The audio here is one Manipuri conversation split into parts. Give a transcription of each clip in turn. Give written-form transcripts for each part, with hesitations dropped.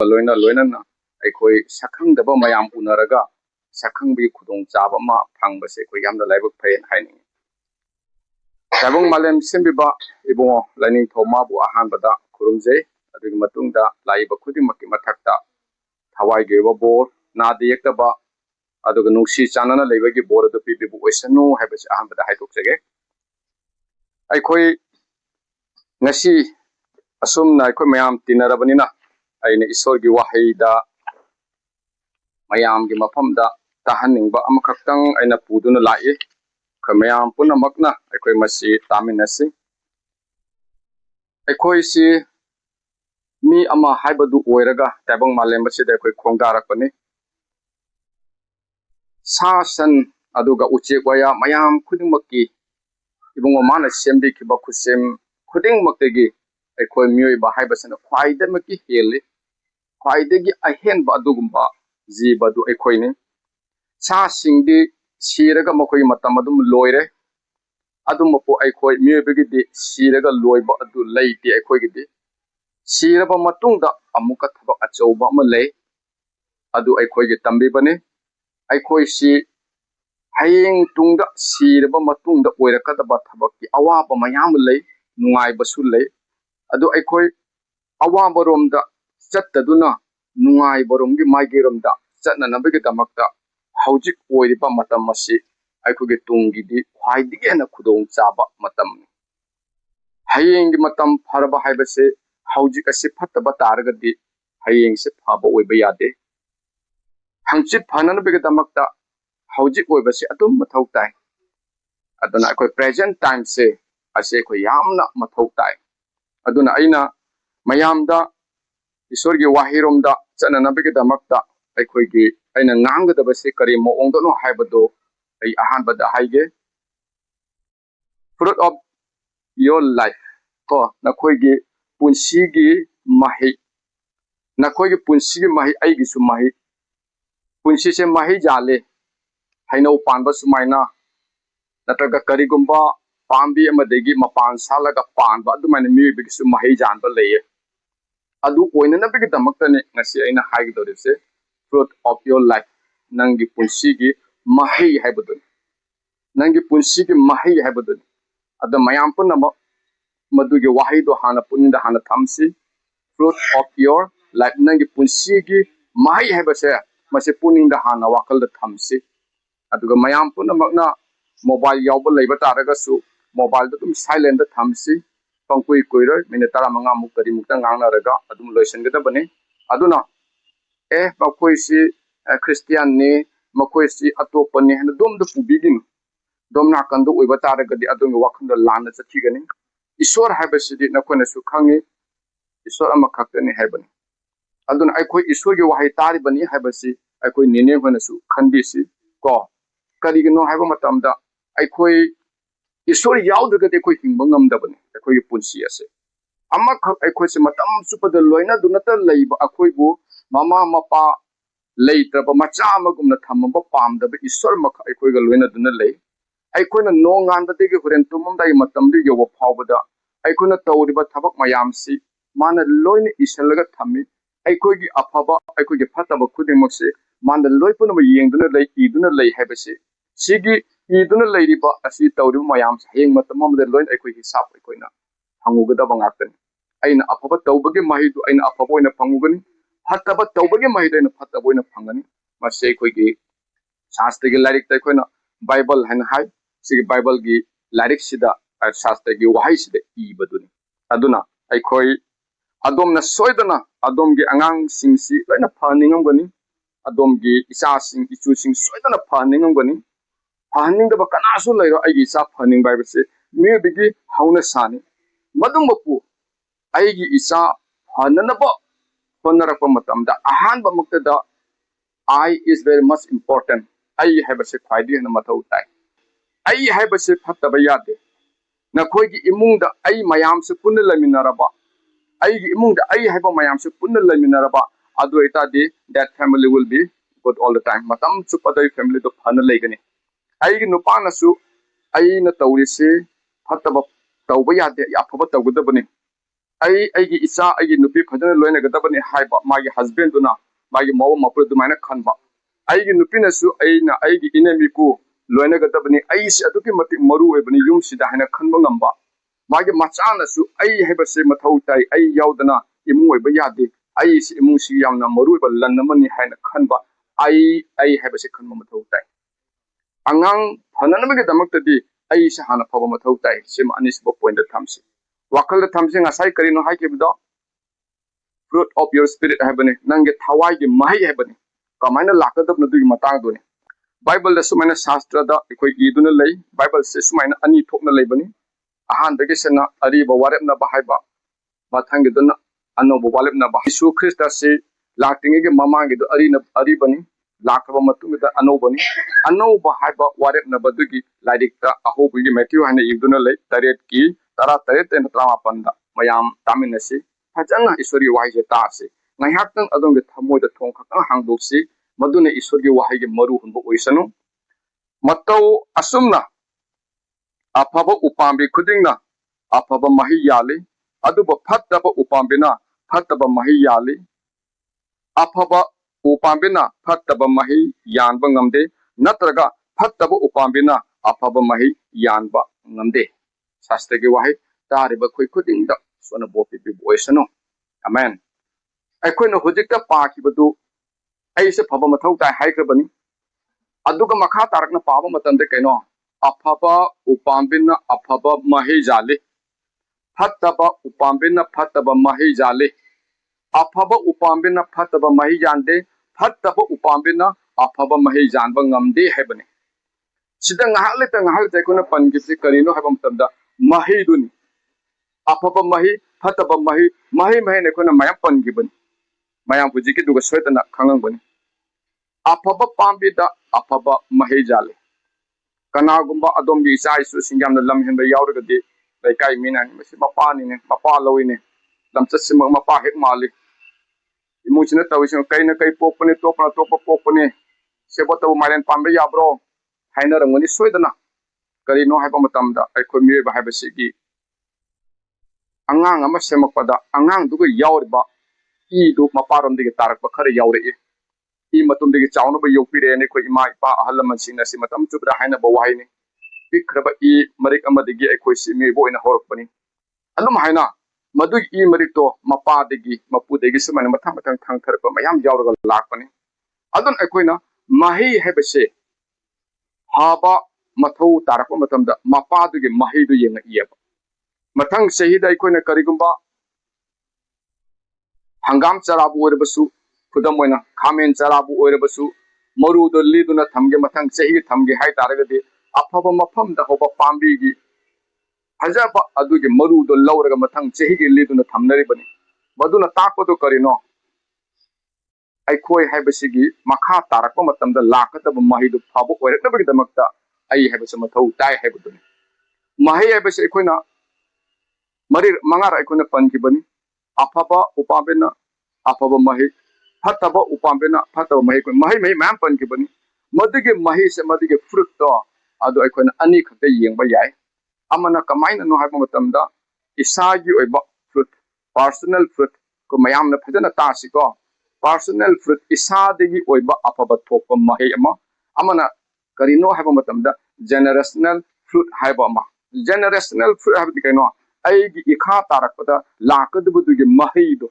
loina loina na akhoi sakhangdaba mayam unaraga sakhangbi khudong chaba ma phangbase khoi yamna laibuk phain haini tabung malem sembiba ibongo laning thoma bu ahan bada khurumje adugi matungda laiba khuding makki mathakta thawai geba bor na diyektaba aduga nungsi chanana leibagi bor adu pibi bu oisanu haibase ahan bada haitokjege akhoi ngasi asumna akhoi mayam tinarabanina aina isorgi wahida mayam gi mafamda tahaningba amakaktang aina puduna lai mayam punamakna akhoi masi taminasi akhoi si mi ama haibadu oiraga tabang malemba sida akhoi khongdarakpani sasan aduga uchek waya mayam khudingmakki ibungo mana sembi kiba khusem khudingmaktegi akhoi mioi ba haibasana khwaidamaki heli khwaidagi ahenba adugumba jibadu akhoi sa singdi siraga makoi matam adum loire adum po akhoi miobegi di siraga loiba adu leiti akhoi gidi siraba matungda amuka thaba achauba ma lei adu akhoi gi tambi bane akhoi si hayeng tungda siraba matungda oirakadaba thabaki awaba mayam lei nungai basu lei adu akhoi awaba romda chattaduna nungai boromgi maigeromda chatna nabagi damakta haujik oiriba matam masi aikoge tungi di khwaidige na khudong chaba matam hayeng matam pharaba haibase haujik ase phattaba taraga di hayeng se phaba oiba yade hangchit phanana bege damakta haujik oibase atum mathau tai aduna aikoi present time se ase ko yamna mathau tai aduna aina mayamda isorgi wahiromda chanana bege damakta aikogi aina nganggadabase kari moongdono haibado ai ahanbada haige fruit of your life ko nakoigi punsigi mahi nakoigi punsigi mahi aigi su mahi punsi se mahi jale haino panba sumaina nataga karigumba pambi amadegi mapan salaga panba adumaina miibigi su mahi janba leye adu oinana bigi damaktane ngasi aina haigidorese fruit of your life nangi punsigi mahi haibadun nangi punsigi mahi haibadun ada mayam punama madugi wahido hana puninda hana thamsi fruit of your life nangi punsigi mahi haibase mase puninda hana wakalda thamsi aduga mayam punamakna mobile yawba leiba taragasu mobile dum silent da thamsi pangkui koiroi minute 15 muk kari mukta ngangnaraga adum loisangedabani aduna makoi si Christian ni makoi si atopani hana dom da pubigin dom na kandu oiba taragadi adungi wakhanda lana chathigani isor haibasidi nakona su khangi isor ama khaktani haibani aduna aikoi isorgi wahai tari bani haibasi aikoi nene hona su khandisi ko karigino haiba matamda aikoi isor yaudagade aikoi hingba ngamdabani aikoi punsi ase ama khak aikoi se matam supada loina dunata leiba aikoi bu mama mapa leitraba macha amagumna thamamba pamdaba isor makha aikoi ga loina duna lei aikoina no nganbadegi huren tumumdai matamdi yoba phawbada aikoina tawriba thabak mayamsi mana loina isalaga thami aikoigi afaba aikoigi phataba khudimokse mana loipuna ma yengduna lei iduna lei haibase sigi iduna leiriba asi tawriba mayamsi heng matamamde loina aikoi hisab aikoina phangugada bangatani aina afaba tawbagi mahidu aina afaba oina phangugani phataba tawbagi mahidu aina phataba oina phangani mase aikoigi शास्त्र की लाइक तैकोना बाइबल हन हाय सिगी बाइबल की लाइक सिदा शास्त्र की वहाई सिदा इबदुनी अदुना अखोई अदोम न सोयदना अदोम की अंगांग सिंगसी लोइना फनिंगमगनी अदोम की इसा सिंग इचु सिंग सोयदना फनिंगमगनी फनिंगदब कनासु लैरो आइगी इसा फनिंग बाइबसे मे बिगी हाउना सानी मदुमबपु आइगी इसा फननब फनरप मतमदा अहानब मक्तदा I is very much important. I have a security and a matter. I have a secret of Yade. Nakogi imung the I mayam supuna laminaraba. I imung the I have a mayam supuna laminaraba. Adueta de that family will be good all the time. Matam supada family to Panalegani. I nupanasu, I nataurise, Pataba Tawayade, Yapata with the bunny. ꯑꯩꯒꯤ ꯏꯆꯥ ꯑꯩꯒꯤ ꯅꯨꯄꯤ ꯐꯖꯅ ꯂꯣꯏꯅꯒꯗꯕꯅꯤ ꯍꯥꯏꯕ ꯃꯥꯒꯤ ꯍꯁꯕꯦꯟꯗꯨꯅ ꯃꯥꯒꯤ ꯃꯧ ꯃꯄꯨ ꯑꯗꯨꯃꯥꯏꯅ ꯈꯟꯕ ꯑꯩꯒꯤ ꯅꯨꯄꯤꯅꯁꯨ ꯑꯩꯒꯤ ꯏꯅꯦꯃꯤꯀꯨ ꯂꯣꯏꯅꯒꯗꯕꯅꯤ ꯑꯩꯁꯤ ꯑꯗꯨꯛꯀꯤ ꯃꯇꯤꯛ ꯃꯔꯨ ꯑꯣꯏꯕꯅꯤ ꯌꯨꯝꯁꯤꯗ ꯍꯥꯏꯅ ꯈꯟꯕ ꯉꯝꯕ ꯃꯥꯒꯤ ꯃꯆꯥꯅꯁꯨ ꯑꯩ ꯍꯥꯏꯕꯁꯤ ꯃꯊꯧ ꯇꯥꯏ ꯑꯩ ꯌꯥꯎꯗꯅ ꯏꯃꯨꯡ ꯑꯣꯏꯕ ꯌꯥꯗꯦ ꯑꯩꯁꯤ ꯏꯃꯨꯡꯁꯤ ꯌꯥꯝꯅ ꯃꯔꯨ ꯑꯣꯏꯕ ꯂꯟ ꯑꯃꯅꯤ ꯍꯥꯏꯅ ꯈꯟꯕ ꯑꯩ ꯍꯥꯏꯕꯁꯤ ꯈꯟꯕ ꯃꯊꯧ ꯇꯥꯏ ꯑꯉꯥꯡ ꯐꯅꯅꯕꯒꯤꯗꯃꯛꯇꯗꯤ ꯑꯩꯁꯤ ꯍꯥꯟꯅ ꯐꯕ ꯃꯊꯧ ꯇꯥꯏ ꯁꯤꯃ ꯑꯅꯤꯁꯨꯕ ꯄꯣꯏꯟꯠꯇ ꯊꯝꯁꯤ ꯋꯥꯈꯜꯗ ꯊꯝꯁꯤ ꯉꯁꯥꯏ ꯀꯔꯤꯅꯣ ꯍꯥꯏꯈꯤꯕꯗꯣ fruit of your spirit haibani nange thawai gi mahai haibani kamaina lakadab na dugi matang duni bible da sumaina shastra da ikoi iduna lei bible se sumaina ani thokna leibani ahan dagi sena ariba warep na bahaiba mathangi duna anobo walep na ba isu krista se laktinge gi mamangi do aribani lakaba matungda anobani anoba haiba warep na badugi laidikta ahobu gi matthew hana iduna lei taret ki tara taret en tramapan da mayam taminasi फजना ईश्वरी वाही से तासे नहाक्तन अदोंगे थमोय द थोंग खतन हांगदोक्सी मदुने ईश्वरी वाही के मरु हुंबो ओइसनु मत्तौ असुमना अफब उपांबी खुदिंगना अफब मही याले अदुब फत्तब उपांबिना फत्तब मही याले अफब उपांबिना फत्तब मही यानब ngamde नत्रगा फत्तब उपांबिना अफब मही यानब ngamde शास्त्र के वाही तारिब खुइ खुदिंगदा सोना बोपी बि बोइसनो आमेन अखोइनो हुजिकता पाखिबदु ऐसे फब मथौ ताइ हाइख्रबनी अदुगा मखा तारकना पाबा मतंदे कैनो अफब उपांबिना अफब मही जाले फत्तब उपांबिना फत्तब मही जाले अफब उपांबिना फत्तब मही जानदे फत्तब उपांबिना अफब मही जानबा ngamde हाइबने सिदा ngahale कोना पनगिसे करिनो हाइबा मतंदा मही दुनी अफब मही फत्तब मही ने कोना मया पनगिबनी मया बुजिकी दुगा सोयतना खंगंबनी अफब पांबिदा अफब मही जाले कनागुंबा अदोमगी इचा इसु सिंगामना लमहेनबा यावरगदि लैकाई मीना मसी मपानी ने मपा लविने लमचसिम मपा हेक माली इमुचिना तविसो कैना कै पोकपने तोपना तोप पोकपने सेबतब मारेन पांबे याब्रो हाइनरंगनी सोयदना करिनो हाइबा मतमदा अखोय मियबा हाइबसिगी angang ama semakpada angang duga yauriba I du maparomdigi tarakpa khara yaurei I matumdigi chaunaba yokpire ne khoi ima ipa ahalaman singna si matam chubra haina ba waini pikraba I marik amadigi ekhoi si mi boina horokpani alum haina madug I marik to mapadigi mapudigi semana mathang thang tharpa mayam yauraga lakpani adun ekhoina mahi hebase haba mathau tarakpa matamda mapadugi mahi du yenga iyaba मथंग सहीद अखोना करिगुंबा हंगाम चराबु ओरबसु खुदम ओइना खामेन चराबु ओरबसु मरुदो लीदुना थमगे मथंग सही थमगे हाय तारगदि अफब मफम द होबा पांबीगी फजबा अदुगे मरुदो लौरगा मथंग सहीगे लीदुना थमनरिबनि मदुना ताकपदो करिनो अखोय हायबसिगी मखा तारकपा मतमदा लाकतब महिदु फबो ओरकनबगी दमकता आई हायबस मथौ ताय हायबदुनि मही हायबस अखोना मरी मंगार अखोना पनखिबनी अफब उपांबेना अफब मही फत्तब उपांबेना फत्तब मही को मही मैम पनखिबनी मदुगे मही से मदुगे फ्रूट तो अदो अखोना अनी खते येंबा याय अमना कमाइना नो हाइबा मतमदा इसागी ओइबा फ्रूट पर्सनल फ्रूट को मयामना फजना तासिको पर्सनल फ्रूट इसादगी ओइबा अफब थोप मही अमा अमना करिनो हाइबा मतमदा जेनरेशनल फ्रूट हाइबा अमा जेनरेशनल फ्रूट हाइबा कैनो अैगी इखा तारकपदा लाकदबदुगी महिदो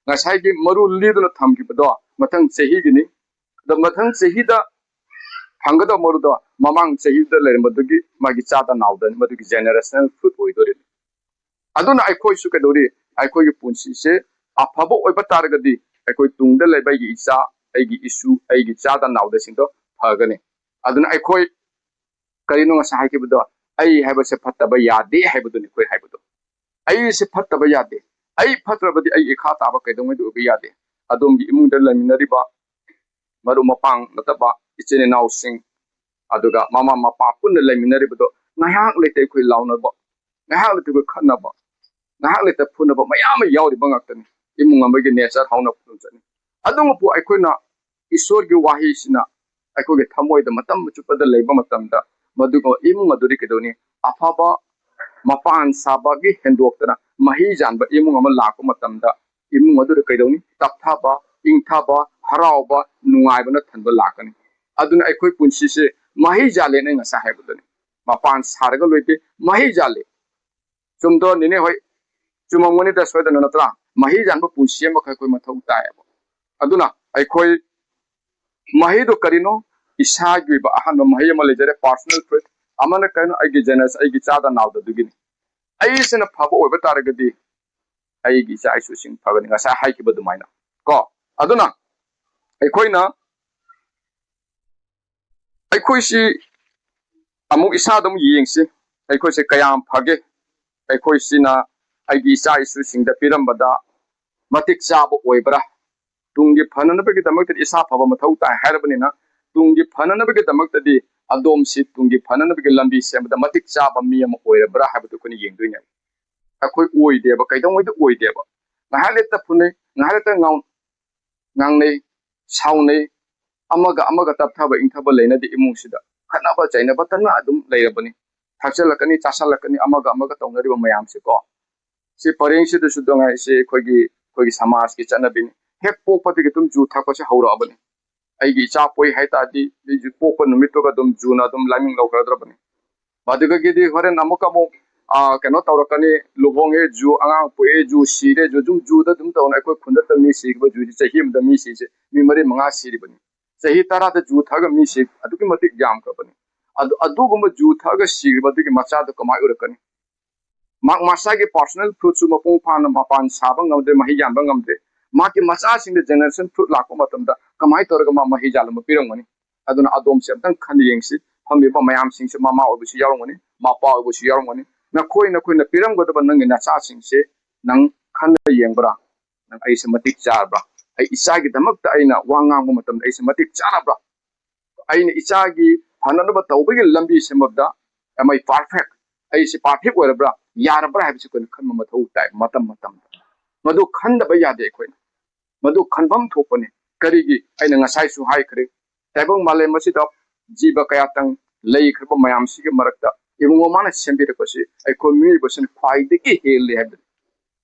ngasai maru liduna thamkibado mathang chehigini the mathang chehida hangada marudo mamang chehida lermadugi magi chada naudan madugi generational fruit oidori aduna aikoi su kedori aikoi gi punsi se afabo oiba targadi aikoi tungda lebai gi isa aigi isu aigi chada nauda sindo phagani aduna aikoi karino ngasai haikibado ai haibase phattaba yade haibuduni koi haibudo ai se phattaba yade ai phatrabadi ai ikha taba kaidongai du bi yade adomgi imungda laminariba maru mapang nataba ichene naw sing aduga mama mapa punna laminariba ngahak lete khoi launaba ngahak lete khoi khanaba ngahak lete phunaba mayam yauri bangaktani imung amagi nature hauna phunchani adungu aikoina isor gi wahi sina aikoge thamoida matam chupada leiba matamda madugo imung aduri kedoni afaba mapan sabagi hendoktana mahi janba imung ama lakpa matamda imung adu kaidawni tapthaba ingthaba harauba nungaiba na thanba lakani aduna aikoi punsi se mahi jale na ngasa haibudani mapan sarga loite mahi jale chumdo nine hoi chumamoni da soida natra mahi janba punsi ma kai koi mathau tae aduna aikoi mahi do karino isagi ba ahan mahi ma lejare personal trait amana kaino aigi jenas aigi chada nawda dugini ai sena phaba oiba taragadi aigi cha isu sing phagani ngasa haiki badumaina ko aduna aikoina aikoisi amuk isa dum yingsi aikoise kayam phage aikoisina aigi cha isu singda pirambada matik chaba oibra tunggi phananabagi damakta isa phaba mathau ta harabani tunggi phananabagi damakta di adom si tunggi phananabagi lambi semda matik chaba mi ama oirabra habatu kuni yengdoine akoi oideba kaidong oida oideba ngahaleta phune ngahaleta ngangnei saunei amaga tapthaba ingthaba leinadi imungsida khanaba chainaba tanna adum leirabani thakchalakani chasalakani amaga taunariba mayamse ko si parengsida sudongai si khogi samaj ki chanabini hek pokpati tum ju thakpa se haura abani aigi cha poi haita di ju pokpa numito ga dum juna dum laming lawgradrabani baduga gidi horen amuka mo keno tawrakani lubonge ju angang poe ju sire ju ju da dum tawna ko khunda ta mi si ba ju chahim da mi si se mi mari manga siri bani sahi tara da ju thaga mi si aduki matik jam ka bani adu gum ju thaga siri baduki macha da kamai urakani mak masa ki personal fruit su mapung phan mapan sabang ngamde mahi jamba ngamde ma ki macha sing de generation fruit lakpa matam da kamai torga ma mahi jalama pirang mani aduna adom se tang khan yengsi phami ba mayam sing se mama obusi yarong mani mapa obusi yarong mani na khoi na piram godaba nang na cha sing se nang khan yengbra nang ai se matik charbra ai isa gi damak ta aina wangang matam ai se matik charabra aina isa gi phananaba tawbagi lambi semabda am I perfect ai se perfect oirabra yarabra habisi ko khan mathau tai matam madu khandaba yade khoi madu khanbam thopani karigi aina ngasai su hai khre taibong male masida jiba kaya tang lei khaba mayam si ge marakta ibungo mana sembire ko si ai ko mi bosen khwaidagi hele habdi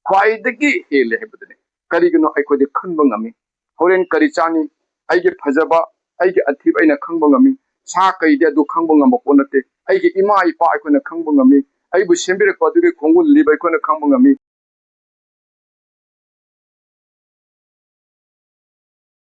khwaidagi hele habdi karigino ai ko de khanba ngami horen kari chani ai ge phajaba ai ge athib aina khangba ngami sa kai de du khangba ngam ko nate ai ge ima ipa ai ko na khangba ngami ai bu sembire ko du khongul libai ko na khangba ngami